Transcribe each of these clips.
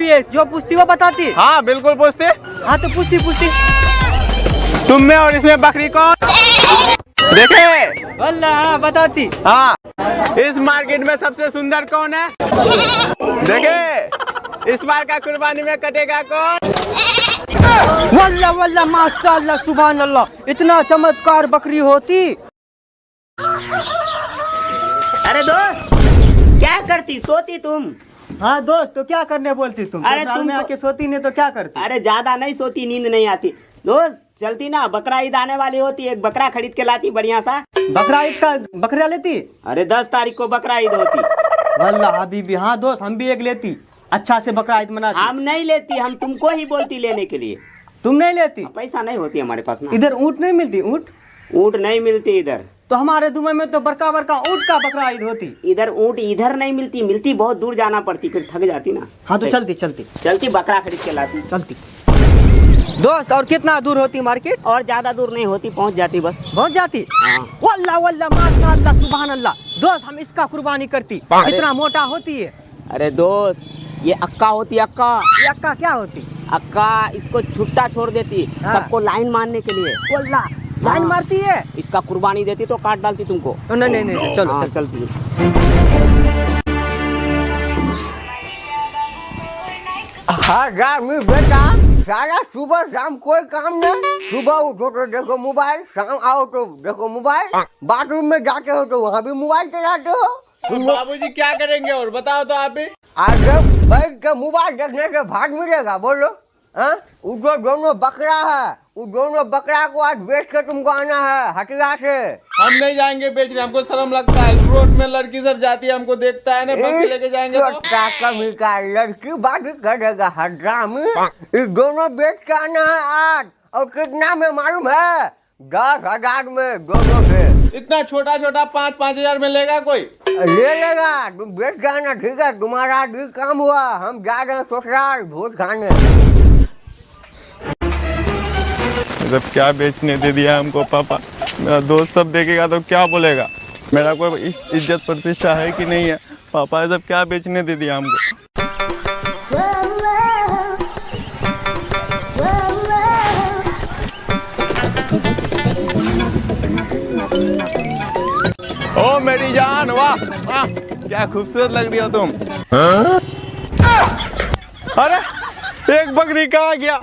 खूबी है, जो पूछती वो बताती। हाँ बिल्कुल पूछती। हाँ तो पूछती। तुम में और इसमें बकरी कौन? देखे? वल्लाह हाँ बताती। हाँ, इस मार्केट में सबसे सुंदर कौन है? देखे? इस बार का कुर्बानी में कटेगा कौन? वल्लाह माशाअल्लाह सुभान अल्लाह, इतना चमत्कार बकरी होती। अरे दोस्त क्या करती, सोती तुम? हाँ दोस्त, तो क्या करने बोलती तुम? अरे ससुराल तुम में आके सोती नहीं तो क्या करती? अरे ज्यादा नहीं सोती, नींद नहीं आती। दोस्त चलती ना, बकरा ईद आने वाली होती, एक बकरा खरीद के लाती बढ़िया सा। बकरा ईद का बकरा लेती? अरे 10 तारीख को बकरा ईद होती। वल्लाह हबीबी, हाँ दोस्त हम भी एक लेती, अच्छा से बकरा ईद मनाती। हम नहीं लेती, हम तुमको ही बोलती लेने के लिए। तुम नहीं लेती? पैसा नहीं होती हमारे पास ना। इधर ऊँट नहीं मिलती? ऊँट नहीं मिलती इधर। तो हमारे दुबई में तो बड़का ऊँट का बकरा ईद होती। इधर ऊँट इधर नहीं मिलती, मिलती बहुत दूर जाना पड़ती, फिर थक जाती ना। हाँ तो चलती बकरा खरीद के लाती। चलती। दोस्त और कितना दूर होती मार्केट? और ज्यादा दूर नहीं होती, पहुंच जाती बस। पहुंच जाती? हाँ। वल्लाह माशाअल्लाह सुभान अल्लाह। दोस्त हम इसका कुर्बानी करती, इतना मोटा होती है। अरे दोस्त ये अक्का होती, अक्का। ये अक्का क्या होती? अक्का इसको छुट्टा छोड़ देती, हाँ। सबको लाइन मारने के लिए। वल्लाह लाइन हाँ। मारती है। इसका कुर्बानी देती तो काट डालती तुमको। नहीं चलो हाँ, चल। चलती। हाँ जामी बेटा, सारा सुबह शाम कोई काम नहीं। सुबह उठो तो देखो मोबाइल, शाम आओ तो देखो मोबाइल, बाथरूम में जाते हो तो वहाँ भी मोबाइल चलाते हो। बाबूजी क्या करेंगे और बताओ तो आप भी। आज बैठ के मोबाइल देखने से भाग मिलेगा बोलो? हाँ, वो जो दोनों बकरा है, वो दोनों बकरा को आज बेच के तुमको आना है हटिया से। हम नहीं जाएंगे बेचने, हमको शर्म लगता है। रोड में लड़की सब जाती है, हमको देखता है ना, बकरी लेके जाएंगे तो। कमी का लड़की बात करेगा हड्रामी। इस दोनों बेच के आना है आज, और कितना में मालूम है? 10,000 में दोनों से। इतना छोटा 5-5 हजार में लेगा कोई? ले लेगा, तुम बेच के आना, ठीक है? तुम्हारा भी काम हुआ, हम जा रहे हैं ससुराल भोज खाने। जब क्या बेचने दे दिया हमको पापा, मेरा दोस्त सब देखेगा तो क्या बोलेगा? मेरा कोई इज्जत प्रतिष्ठा है कि नहीं है? पापा जब क्या बेचने दे दिया हमको। ओ मेरी जान, वाह वाह क्या खूबसूरत लग रही हो तुम। अरे एक बकरी कहाँ गया?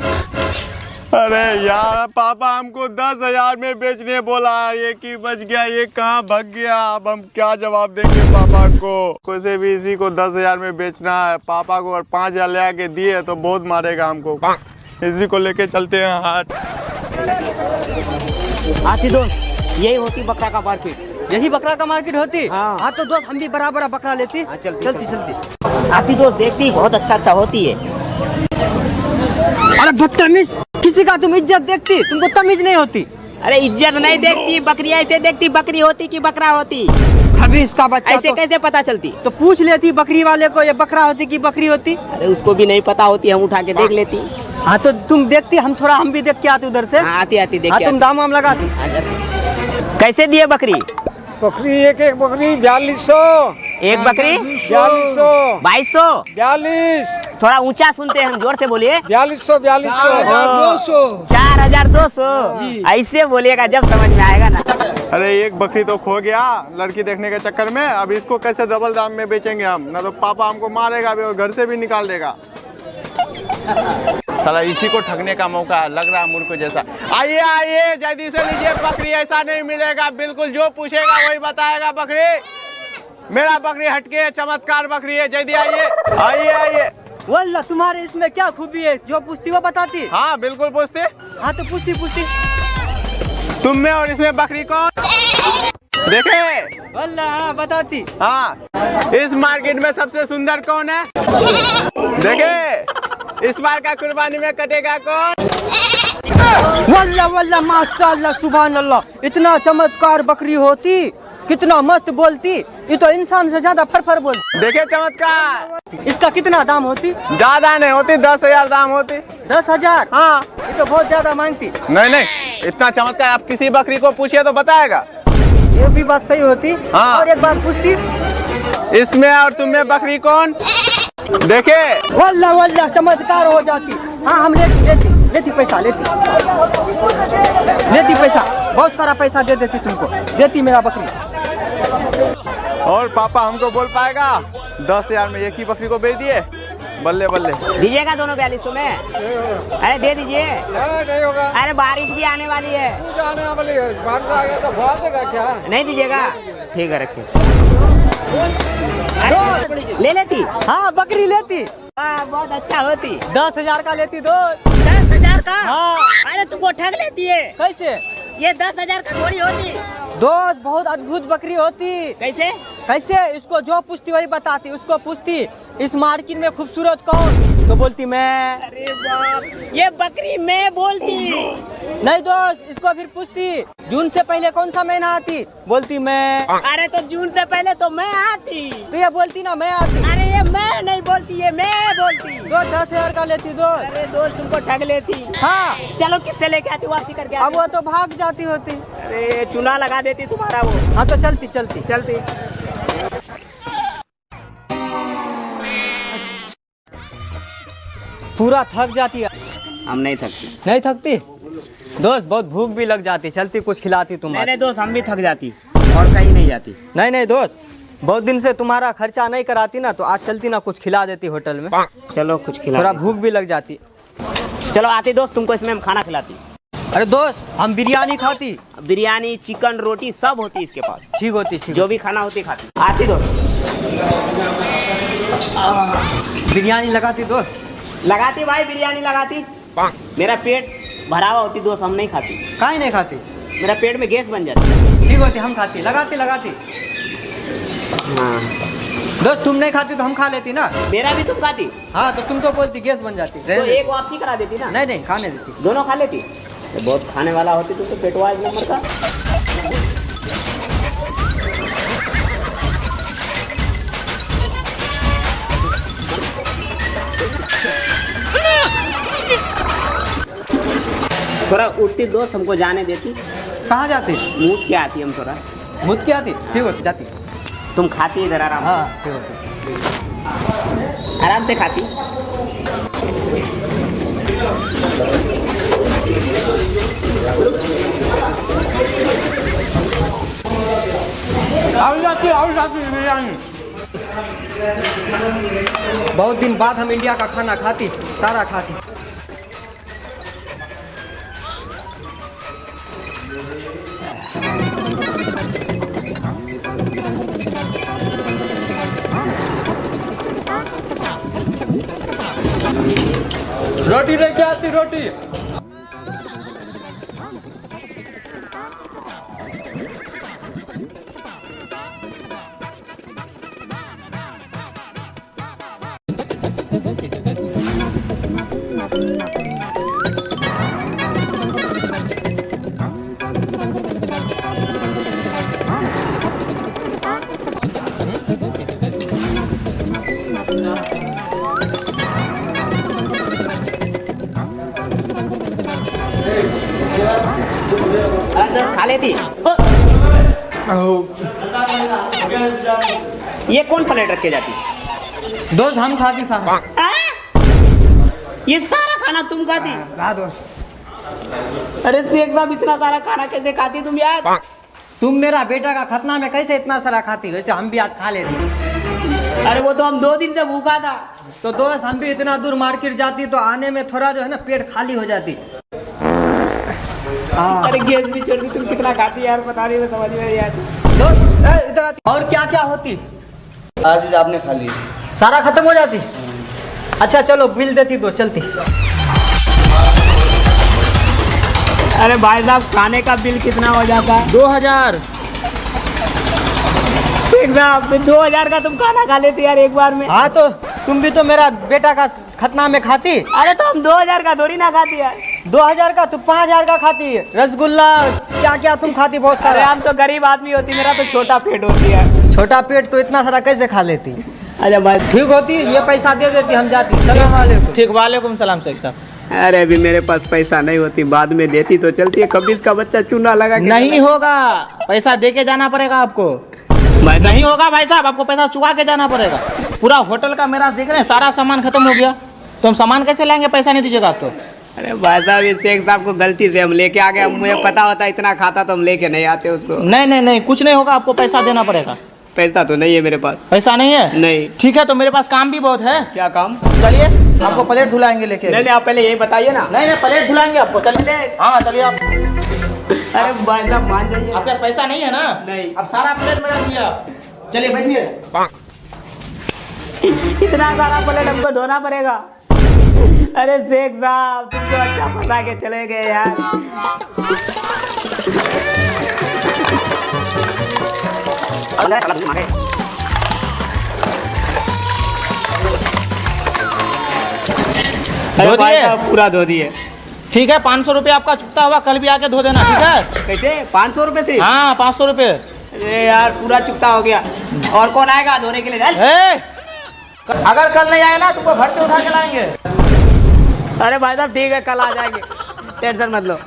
अरे यार पापा हमको 10,000 में बेचने बोला, ये की बच गया, ये कहाँ भाग गया? अब हम क्या जवाब देंगे पापा को? कैसे भी इसी को 10,000 में बेचना है। पापा को और 5,000 ले आके दिए तो बहुत मारेगा हमको। इसी को लेके चलते हैं हाट। आती दोस्त, यही होती बकरा का मार्केट। यही बकरा का मार्केट होती? हाँ। तो दोस्त हम भी बराबर बकरा लेती। हाँ, चलती। आती दोस्त, देखती बहुत अच्छा होती है। अरे बदतमीज, किसी का तुम इज्जत देखती, तुमको तमीज नहीं होती। अरे इज्जत नहीं देखती, बकरी ऐसे देखती, बकरी होती कि बकरा होती? अभी इसका बच्चा ऐसे कैसे पता चलती? तो पूछ लेती बकरी वाले को, ये बकरा होती कि बकरी होती? अरे उसको भी नहीं पता होती, हम उठा के देख लेती। हाँ तो तुम देखती, हम भी देख के आते उधर से। हाँ, आती देख हाँ के तुम दाम वाम लगाती। कैसे दिए बकरी? बकरी एक बकरी 4200। एक बकरी 4200। 2200। 42। थोड़ा ऊंचा सुनते हैं, हम जोर से बोलिए। 4200। 4,200। ऐसे बोलिएगा जब समझ में आएगा ना। अरे एक बकरी तो खो गया लड़की देखने के चक्कर में, अब इसको कैसे डबल दाम में बेचेंगे हम? ना तो पापा हमको मारेगा भी और घर से भी निकाल देगा। साला इसी को ठगने का मौका लग रहा है मुर्ख जैसा। आइए जल्दी से लीजिए बकरी, ऐसा नहीं मिलेगा बिल्कुल, जो पूछेगा वही बताएगा। बकरी मेरा बकरी हटके चमत्कार बकरी है, जल्दी आइए। वल्लाह तुम्हारे इसमें क्या खूबी है, जो पूछती वो बताती। हाँ बिल्कुल पूछते। हाँ तो पूछती। तुम में और इसमें बकरी कौन? देखे? वल्लाह हाँ बताती। हाँ, इस मार्केट में सबसे सुंदर कौन है? देखे? इस बार का कुर्बानी में कटेगा कौन? वल्लाह माशाअल्लाह सुभान अल्लाह, इतना चमत्कार बकरी होती, कितना मस्त बोलती, ये तो इंसान से ज्यादा फर बोलती। देखे चमत्कार? इसका कितना दाम होती? ज्यादा नहीं होती, 10,000 दाम होती। 10,000? हाँ। ये तो बहुत ज्यादा मांगती। नहीं, इतना चमत्कार आप किसी बकरी को पूछिए तो बताएगा। ये भी बात सही होती। हाँ। और एक बात पूछती, इसमें और तुम में बकरी कौन? देखे वल्ला वल्ला चमत्कार हो जाती। हाँ हम लेती पैसा लेती पैसा, बहुत सारा पैसा दे देती तुमको, देती मेरा बकरी। और पापा हमको बोल पाएगा 10,000 में एक ही बकरी को बेच दिए? बल्ले बल्ले। दीजिएगा दोनों 42 में? अरे दे दीजिए। नहीं होगा। अरे बारिश भी आने वाली है। बारिश आ गया तो बहुत देगा क्या? नहीं दीजिएगा? ठीक है रखिए। ले लेती? हाँ बकरी लेती। बहुत अच्छा होती। 10,000 का लेती दो। 10,000 का? हाँ। अरे तुमको ठग लेती है। कैसे? ये 10,000 का थोड़ी होती। दोस्त बहुत अद्भुत बकरी होती। कैसे? कैसे? इसको जो पूछती वही बताती। उसको पूछती इस मार्केट में खूबसूरत कौन, तो बोलती मैं। अरे बाप, ये बकरी मैं बोलती। नहीं दोस्त, इसको फिर पूछती जून से पहले कौन सा महीना आती, बोलती मैं। अरे तो जून से पहले तो मैं आती। तो ये बोलती ना मैं आती। अरे ये मैं नहीं बोलती, ये मैं बोलती। दो 10,000 का लेती दोस्त। अरे दोस्त तुमको ठग लेती। हाँ चलो किससे लेके आती, वापसी करके अब आती। वो तो भाग जाती होती। अरे चुना लगा देती तुम्हारा वो। हाँ तो चलती चलती चलती। पूरा थक जाती है। हम नहीं थकती। नहीं थकती दोस्त, बहुत भूख भी लग जाती, चलती कुछ खिलाती तुम। मेरे दोस्त हम भी थक जाती और कहीं नहीं जाती। नहीं दोस्त, बहुत दिन से तुम्हारा खर्चा नहीं कराती ना, तो आज चलती ना, कुछ खिला देती होटल में। चलो कुछ खिला। थोड़ा भूख भी लग जाती। चलो आती दोस्त, तुमको इसमें हम खाना खिलाती। अरे दोस्त हम बिरयानी खाती। बिरयानी चिकन रोटी सब होती इसके पास। ठीक होती जो भी खाना होती खाती। आती दोस्त। बिरयानी लगाती दोस्त। लगाती भाई, बिरयानी लगाती। मेरा पेट भरा हुआ होती दोस्त, हम नहीं खाती। काहे नहीं खाती? मेरा पेट में गैस बन जाती। ठीक होती, हम खाती। लगाती हाँ। दोस्त तुम नहीं खाती तो हम खा लेती ना। मेरा भी तुम खाती हाँ तो तुमको बोलती गैस बन जाती। तो एक वापसी करा देती ना। नहीं खाने देती। दोनों खा लेती। तो बहुत खाने वाला होती तो पेटवा एक नंबर का। थोड़ा उठती दोस्त, हमको जाने देती। कहाँ जाती? मूत के आती हम थोड़ा। मुझ के आती? ठीक होती जाती। तुम खाती इधर आराम। हाँ ठीक होती। आराम से खाती। और जाती बिरयानी। बहुत दिन बाद हम इंडिया का खाना खाती, सारा खाती। रोटी लेके आती रोटी। खा लेती। ये कौन प्लेट रख के जाती? दोस्त हम खाती सारा। ये सारा खाना तुम खाती? हाँ दोस्त। अरे शेख साहब, इतना सारा खाना कैसे खाती तुम यार? तुम मेरा बेटा का खतना में कैसे इतना सारा खाती, वैसे हम भी आज खा लेते। अरे वो तो हम 2 दिन से भूखा था। तो दोस्त हम भी इतना दूर मार्केट जाती तो आने में थोड़ा जो है ना पेट खाली हो जाती। अरे गैस भी छोड़ दी। तुम कितना खाती यार, पता नहीं, समझ में नहीं आती। दोस्त इधर आती। और क्या क्या होती? आज आपने खा ली। सारा खत्म हो जाती। अच्छा चलो बिल देती दो, चलती। अरे भाई साहब, खाने का बिल कितना हो जाता है? 2000। ठीक साहब, 2000 का तुम खाना खा लेती यार एक बार में। हाँ तो तुम भी तो मेरा बेटा का खतना में खाती। अरे तो हम 2000 का थोड़ी ना खाती यार। 2000 का, तू 5000 का खाती। रसगुल्ला क्या क्या तुम खाती बहुत अरे सारा। हम तो गरीब आदमी होती, मेरा तो छोटा पेट होती है। छोटा पेट तो इतना सारा कैसे खा लेती? अच्छा भाई, ठीक होती, ये पैसा दे देती, हम जाती। सलाम वालेकुम। ठीक, वालेकुम सलाम शेख साहब। अरे अभी मेरे पास पैसा नहीं होती, बाद में देती तो चलती है। कभी इसका बच्चा चूना लगा के नहीं होगा, पैसा दे के जाना पड़ेगा आपको। नहीं होगा भाई साहब, आपको पैसा चुका के जाना पड़ेगा। पूरा होटल का मेरा देख रहे हैं, सारा सामान खत्म हो गया, तो हम सामान कैसे लाएंगे, पैसा नहीं दीजिएगा आप तो। अरे भाई साहब, इस शेख साहब को गलती से हम लेके आ गए, मुझे पता होता इतना खाता तो हम लेके नहीं आते उसको। नहीं नहीं नहीं, कुछ नहीं होगा, आपको पैसा देना पड़ेगा। पैसा तो नहीं है मेरे पास। पैसा नहीं है? नहीं। ठीक है, तो मेरे पास काम भी बहुत है। क्या काम? चलिए आपको प्लेट धुलाएंगे लेके। नहीं नहीं, आप पहले यही बताइए ना। नहीं नहीं, प्लेट धुलाएंगे आपको, चलिए। हाँ चलिए आप। अरे भाई साहब मान जाइए। आपके पास पैसा नहीं है ना? नहीं। अब सारा प्लेट मेरा दिया, चलिए बैठिए। इतना सारा प्लेट हमको धोना पड़ेगा? अरे शेख साहब, तुम तो अच्छा फंसा के चले गए यार। धो भाई दिए? साहब पूरा धो दिए। ठीक है, 500 रुपये आपका चुकता हुआ, कल भी आके धो देना, ठीक है? कैसे 500 रुपए से? हाँ 500 रुपये। अरे यार पूरा चुकता हो गया। और कौन आएगा धोने के लिए? अगर कल नहीं आए ना तुमको घर से उठा के लाएंगे। अरे भाई साहब ठीक है, कल आ जाएंगे, टेंशन मत लो।